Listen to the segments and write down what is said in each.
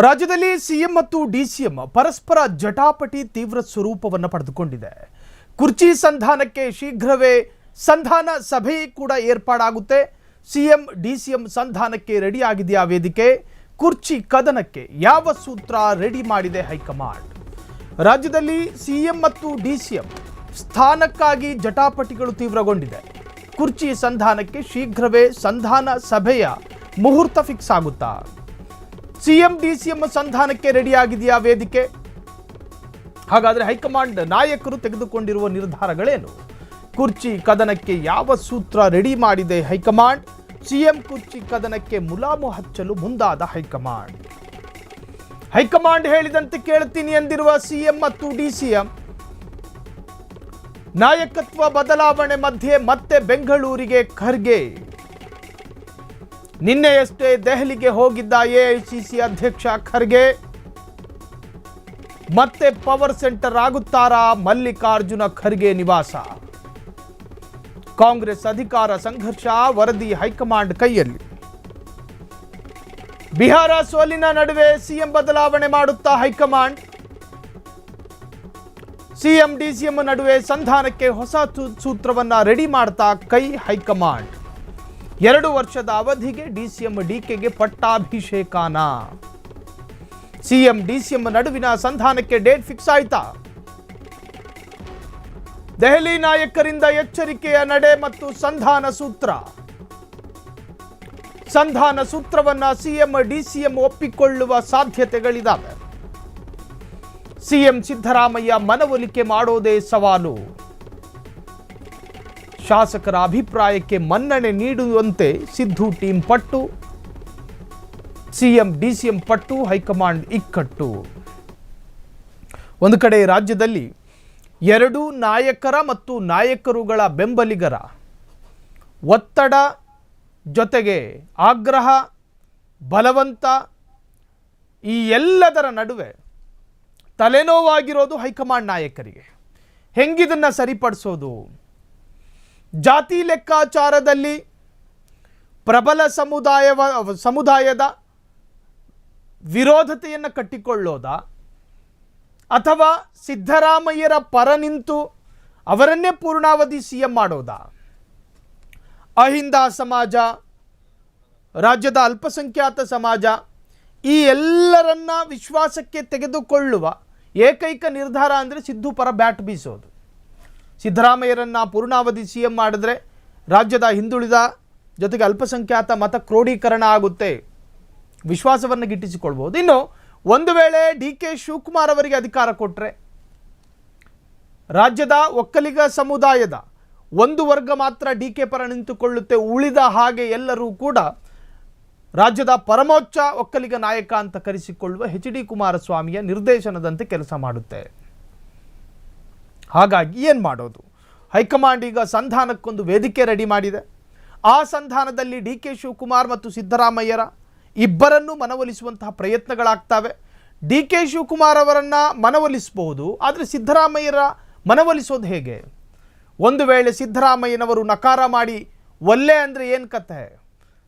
ರಾಜ್ಯದಲ್ಲಿ ಸಿಎಂ ಮತ್ತು ಡಿಸಿಎಂ ಪರಸ್ಪರ ಜಟಾಪಟಿ ತೀವ್ರ ಸ್ವರೂಪವನ್ನು ಪಡೆದುಕೊಂಡಿದೆ. ಕುರ್ಚಿ ಸಂಧಾನಕ್ಕೆ ಶೀಘ್ರವೇ ಸಂಧಾನ ಸಭೆ ಕೂಡ ಏರ್ಪಾಡಾಗುತ್ತೆ. ಸಿಎಂ ಡಿಸಿಎಂ ಸಂಧಾನಕ್ಕೆ ರೆಡಿ ಆಗಿದೆಯಾ ವೇದಿಕೆ? ಕುರ್ಚಿ ಕದನಕ್ಕೆ ಯಾವ ಸೂತ್ರ ರೆಡಿ ಮಾಡಿದೆ ಹೈಕಮಾಂಡ್? ರಾಜ್ಯದಲ್ಲಿ ಸಿಎಂ ಮತ್ತು ಡಿಸಿಎಂ ಸ್ಥಾನಕ್ಕಾಗಿ ಜಟಾಪಟಿಗಳು ತೀವ್ರಗೊಂಡಿದೆ. ಕುರ್ಚಿ ಸಂಧಾನಕ್ಕೆ ಶೀಘ್ರವೇ ಸಂಧಾನ ಸಭೆಯ ಮುಹೂರ್ತ ಫಿಕ್ಸ್ ಆಗುತ್ತಾ? ಸಿಎಂ ಡಿಸಿಎಂ ಸಂಧಾನಕ್ಕೆ ರೆಡಿ ಆಗಿದೆಯಾ ವೇದಿಕೆ? ಹಾಗಾದರೆ ಹೈಕಮಾಂಡ್ ನಾಯಕರು ತೆಗೆದುಕೊಂಡಿರುವ ನಿರ್ಧಾರಗಳೇನು? ಕುರ್ಚಿ ಕದನಕ್ಕೆ ಯಾವ ಸೂತ್ರ ರೆಡಿ ಮಾಡಿದೆ ಹೈಕಮಾಂಡ್? ಸಿಎಂ ಕುರ್ಚಿ ಕದನಕ್ಕೆ ಮುಲಾಮು ಹಚ್ಚಲು ಮುಂದಾದ ಹೈಕಮಾಂಡ್ ಹೇಳಿದಂತೆ ಕೇಳ್ತೀನಿ ಎಂದಿರುವ ಸಿಎಂ ಮತ್ತು ಡಿಸಿಎಂ. ನಾಯಕತ್ವ ಬದಲಾವಣೆ ಮಧ್ಯೆ ಮತ್ತೆ ಬೆಂಗಳೂರಿಗೆ ಖರ್ಗೆ. ನಿನ್ನೆಯಷ್ಟೇ ದೆಹಲಿಗೆ ಹೋಗಿದ್ದ ಎಐಸಿಸಿ ಅಧ್ಯಕ್ಷ ಖರ್ಗೆ ಮತ್ತೆ ಪವರ್ ಸೆಂಟರ್ ಆಗುತ್ತಾರಾ ಮಲ್ಲಿಕಾರ್ಜುನ ಖರ್ಗೆ ನಿವಾಸ? ಕಾಂಗ್ರೆಸ್ ಅಧಿಕಾರ ಸಂಘರ್ಷ ವರದಿ ಹೈಕಮಾಂಡ್ ಕೈಯಲ್ಲಿ. ಬಿಹಾರ ಸೋಲಿನ ನಡುವೆ ಸಿಎಂ ಬದಲಾವಣೆ ಮಾಡುತ್ತಾ ಹೈಕಮಾಂಡ್. ಸಿಎಂ ಡಿಸಿಎಂ ನಡುವೆ ಸಂಧಾನಕ್ಕೆ ಹೊಸ ಸೂತ್ರವನ್ನ ರೆಡಿ ಮಾಡ್ತಾ ಹೈಕಮಾಂಡ್. 2 ವರ್ಷದ ಅವಧಿಗೆ ಡಿಸಿಎಂ ಡಿಕೆಗೆ ಪಟ್ಟಾಭಿಷೇಕನ. ಸಿಎಂ ಡಿಸಿಎಂ ನಡುವಿನ ಸಂಧಾನಕ್ಕೆ ಡೇಟ್ ಫಿಕ್ಸ್ ಆಯ್ತಾ? ದೆಹಲಿ ನಾಯಕರಿಂದ ಎಚ್ಚರಿಕೆಯ ನಡೆ ಮತ್ತು ಸಂಧಾನ ಸೂತ್ರವನ್ನ ಸಿಎಂ ಡಿಸಿಎಂ ಒಪ್ಪಿಕೊಳ್ಳುವ ಸಾಧ್ಯತೆಗಳಿದ್ದಾವೆ. ಸಿಎಂ ಸಿದ್ದರಾಮಯ್ಯ ಮನವೊಲಿಕೆ ಮಾಡೋದೇ ಸವಾಲು. ಶಾಸಕರ ಅಭಿಪ್ರಾಯಕ್ಕೆ ಮನ್ನಣೆ ನೀಡುವಂತೆ ಸಿದ್ದು ಟೀಂ ಪಟ್ಟು, ಸಿಎಂ ಡಿಸಿಎಂ ಪಟ್ಟು, ಹೈಕಮಾಂಡ್ ಇಕ್ಕಟ್ಟು. ಒಂದು ಕಡೆ ರಾಜ್ಯದಲ್ಲಿ 2 ನಾಯಕರ ಮತ್ತು ನಾಯಕರುಗಳ ಬೆಂಬಲಿಗರ ಒತ್ತಡ ಜೊತೆಗೆ ಆಗ್ರಹ, ಬಲವಂತ, ಈ ಎಲ್ಲದರ ನಡುವೆ ತಲೆನೋವಾಗಿರೋದು ಹೈಕಮಾಂಡ್ ನಾಯಕರಿಗೆ. ಹೆಂಗಿದನ್ನು ಸರಿಪಡಿಸೋದು? ಜಾತಿ ಲೆಕ್ಕಾಚಾರದಲ್ಲಿ ಪ್ರಬಲ ಸಮುದಾಯದ ವಿರೋಧತೆಯನ್ನು ಕಟ್ಟಿಕೊಳ್ಳೋದ, ಅಥವಾ ಸಿದ್ದರಾಮಯ್ಯರ ಪರ ನಿಂತು ಅವರನ್ನೇ ಪೂರ್ಣಾವಧಿ ಸಿಎಂ ಮಾಡೋದ? ಅಹಿಂದ ಸಮಾಜ, ರಾಜ್ಯದ ಅಲ್ಪಸಂಖ್ಯಾತ ಸಮಾಜ, ಈ ಎಲ್ಲರನ್ನ ವಿಶ್ವಾಸಕ್ಕೆ ತೆಗೆದುಕೊಳ್ಳುವ ಏಕೈಕ ನಿರ್ಧಾರ ಅಂದರೆ ಸಿದ್ದು ಪರ ಬ್ಯಾಟ್ ಬೀಸೋದು. ಸಿದ್ದರಾಮಯ್ಯರನ್ನು ಪೂರ್ಣಾವಧಿ ಸಿಎಂ ಮಾಡಿದ್ರೆ ರಾಜ್ಯದ ಹಿಂದುಳಿದ ಜೊತೆಗೆ ಅಲ್ಪಸಂಖ್ಯಾತ ಮತ ಕ್ರೋಢೀಕರಣ ಆಗುತ್ತೆ, ವಿಶ್ವಾಸವನ್ನು ಗಿಟ್ಟಿಸಿಕೊಳ್ಬೋದು. ಇನ್ನು ಒಂದು ವೇಳೆ ಡಿಕೆ ಶಿವಕುಮಾರ್ ಅವರಿಗೆ ಅಧಿಕಾರ ಕೊಟ್ಟರೆ ರಾಜ್ಯದ ಒಕ್ಕಲಿಗ ಸಮುದಾಯದ ಒಂದು ವರ್ಗ ಮಾತ್ರ ಡಿಕೆ ಪರ ನಿಂತುಕೊಳ್ಳುತ್ತೆ. ಉಳಿದ ಹಾಗೆ ಎಲ್ಲರೂ ಕೂಡ ರಾಜ್ಯದ ಪರಮೋಚ್ಚ ಒಕ್ಕಲಿಗ ನಾಯಕ ಅಂತ ಕರೆಸಿಕೊಳ್ಳುವ ಎಚ್.ಡಿ. ಕುಮಾರಸ್ವಾಮಿಯ ನಿರ್ದೇಶನದಂತೆ ಕೆಲಸ ಮಾಡುತ್ತೆ. ಹಾಗಾಗಿ ಏನು ಮಾಡೋದು? ಹೈಕಮಾಂಡ್ ಈಗ ಸಂಧಾನಕ್ಕೊಂದು ವೇದಿಕೆ ರೆಡಿ ಮಾಡಿದೆ. ಆ ಸಂಧಾನದಲ್ಲಿ ಡಿಕೆ ಶಿವಕುಮಾರ್ ಮತ್ತು ಸಿದ್ದರಾಮಯ್ಯರ ಇಬ್ಬರನ್ನು ಮನವೊಲಿಸುವಂತಹ ಪ್ರಯತ್ನಗಳಾಗ್ತವೆ. ಡಿಕೆ ಶಿವಕುಮಾರ್ ಅವರನ್ನು ಮನವೊಲಿಸಬಹುದು, ಆದರೆ ಸಿದ್ದರಾಮಯ್ಯರ ಮನವೊಲಿಸೋದು ಹೇಗೆ? ಒಂದು ವೇಳೆ ಸಿದ್ದರಾಮಯ್ಯನವರು ನಕಾರ ಮಾಡಿ ಒಲ್ಲೆ ಅಂದರೆ ಏನು ಕತೆ?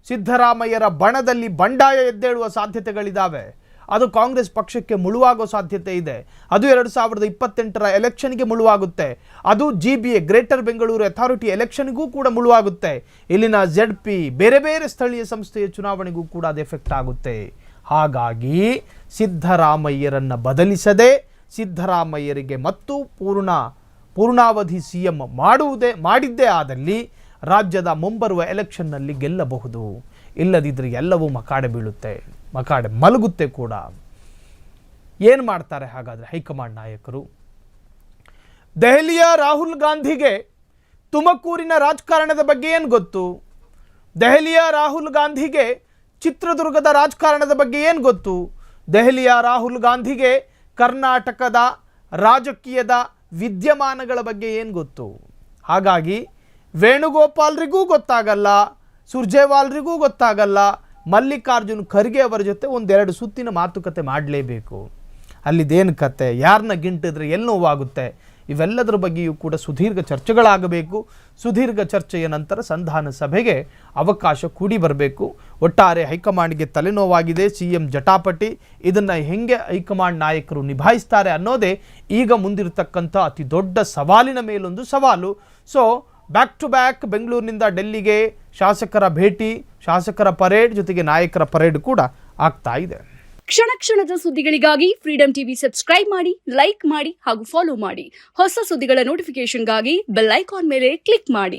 ಸಿದ್ದರಾಮಯ್ಯರ ಬಣದಲ್ಲಿ ಬಂಡಾಯ ಎದ್ದೇಳುವ ಸಾಧ್ಯತೆಗಳಿದ್ದಾವೆ. ಅದು ಕಾಂಗ್ರೆಸ್ ಪಕ್ಷಕ್ಕೆ ಮುಳುವಾಗೋ ಸಾಧ್ಯತೆ ಇದೆ. ಅದು 2028ರ ಎಲೆಕ್ಷನ್ಗೆ ಮುಳುವಾಗುತ್ತೆ. ಅದು GBA ಗ್ರೇಟರ್ ಬೆಂಗಳೂರು ಅಥಾರಿಟಿ ಎಲೆಕ್ಷನ್ಗೂ ಕೂಡ ಮುಳುವಾಗುತ್ತೆ. ಇಲ್ಲಿನ ZP ಬೇರೆ ಬೇರೆ ಸ್ಥಳೀಯ ಸಂಸ್ಥೆಯ ಚುನಾವಣೆಗೂ ಕೂಡ ಅದು ಎಫೆಕ್ಟ್ ಆಗುತ್ತೆ. ಹಾಗಾಗಿ ಸಿದ್ದರಾಮಯ್ಯರನ್ನು ಬದಲಿಸದೆ ಸಿದ್ದರಾಮಯ್ಯರಿಗೆ ಮತ್ತು ಪೂರ್ಣಾವಧಿ ಸಿಎಂ ಮಾಡಿದ್ದೇ ಆದಲ್ಲಿ ರಾಜ್ಯದ ಮುಂಬರುವ ಎಲೆಕ್ಷನ್ನಲ್ಲಿ ಗೆಲ್ಲಬಹುದು. ಇಲ್ಲದಿದ್ದರೆ ಎಲ್ಲವೂ ಮಕಾಡೆ ಬೀಳುತ್ತೆ, ಮಕಾಡೆ ಮಲಗುತ್ತೆ ಕೂಡ. ಏನು ಮಾಡ್ತಾರೆ ಹಾಗಾದರೆ ಹೈಕಮಾಂಡ್ ನಾಯಕರು? ದೆಹಲಿಯ ರಾಹುಲ್ ಗಾಂಧಿಗೆ ತುಮಕೂರಿನ ರಾಜಕಾರಣದ ಬಗ್ಗೆ ಏನು ಗೊತ್ತು? ದೆಹಲಿಯ ರಾಹುಲ್ ಗಾಂಧಿಗೆ ಚಿತ್ರದುರ್ಗದ ರಾಜಕಾರಣದ ಬಗ್ಗೆ ಏನು ಗೊತ್ತು? ದೆಹಲಿಯ ರಾಹುಲ್ ಗಾಂಧಿಗೆ ಕರ್ನಾಟಕದ ರಾಜಕೀಯದ ವಿದ್ಯಮಾನಗಳ ಬಗ್ಗೆ ಏನು ಗೊತ್ತು? ಹಾಗಾಗಿ ವೇಣುಗೋಪಾಲ್ರಿಗೂ ಗೊತ್ತಾಗಲ್ಲ, ಸುರ್ಜೇವಾಲ್ರಿಗೂ ಗೊತ್ತಾಗಲ್ಲ. ಮಲ್ಲಿಕಾರ್ಜುನ್ ಖರ್ಗೆ ಅವರ ಜೊತೆ 1-2 ಸುತ್ತಿನ ಮಾತುಕತೆ ಮಾಡಲೇಬೇಕು. ಅಲ್ಲಿದೇನು ಕತೆ, ಯಾರನ್ನ ಗಿಂಟಿದ್ರೆ ಎಲ್ಲಿ ನೋವಾಗುತ್ತೆ, ಇವೆಲ್ಲದರ ಬಗ್ಗೆಯೂ ಕೂಡ ಸುದೀರ್ಘ ಚರ್ಚೆಗಳಾಗಬೇಕು. ಸುದೀರ್ಘ ಚರ್ಚೆಯ ನಂತರ ಸಂಧಾನ ಸಭೆಗೆ ಅವಕಾಶ ಕೂಡಿ ಬರಬೇಕು. ಒಟ್ಟಾರೆ ಹೈಕಮಾಂಡ್ಗೆ ತಲೆನೋವಾಗಿದೆ, CM ಜಟಾಪಟಿ. ಇದನ್ನು ಹೆಂಗೆ ಹೈಕಮಾಂಡ್ ನಾಯಕರು ನಿಭಾಯಿಸ್ತಾರೆ ಅನ್ನೋದೇ ಈಗ ಮುಂದಿರತಕ್ಕಂಥ ಅತಿ ದೊಡ್ಡ ಸವಾಲಿನ ಮೇಲೊಂದು ಸವಾಲು. ಸೊ ಬ್ಯಾಕ್ ಟು ಬ್ಯಾಕ್ ಬೆಂಗಳೂರಿನಿಂದ ಡೆಲ್ಲಿಗೆ ಶಾಸಕರ ಭೇಟಿ, ಶಾಸಕರ ಪರೇಡ್ ಜೊತೆಗೆ ನಾಯಕರ ಪರೇಡ್ ಕೂಡ ಆಗ್ತಾ ಇದೆ. ಕ್ಷಣ ಕ್ಷಣದ ಸುದ್ದಿಗಳಿಗಾಗಿ ಫ್ರೀಡಂ ಟಿವಿ ಸಬ್ಸ್ಕ್ರೈಬ್ ಮಾಡಿ, ಲೈಕ್ ಮಾಡಿ ಹಾಗೂ ಫಾಲೋ ಮಾಡಿ. ಹೊಸ ಸುದ್ದಿಗಳ ನೋಟಿಫಿಕೇಶನ್ಗಾಗಿ ಬೆಲ್ ಐಕಾನ್ ಮೇಲೆ ಕ್ಲಿಕ್ ಮಾಡಿ.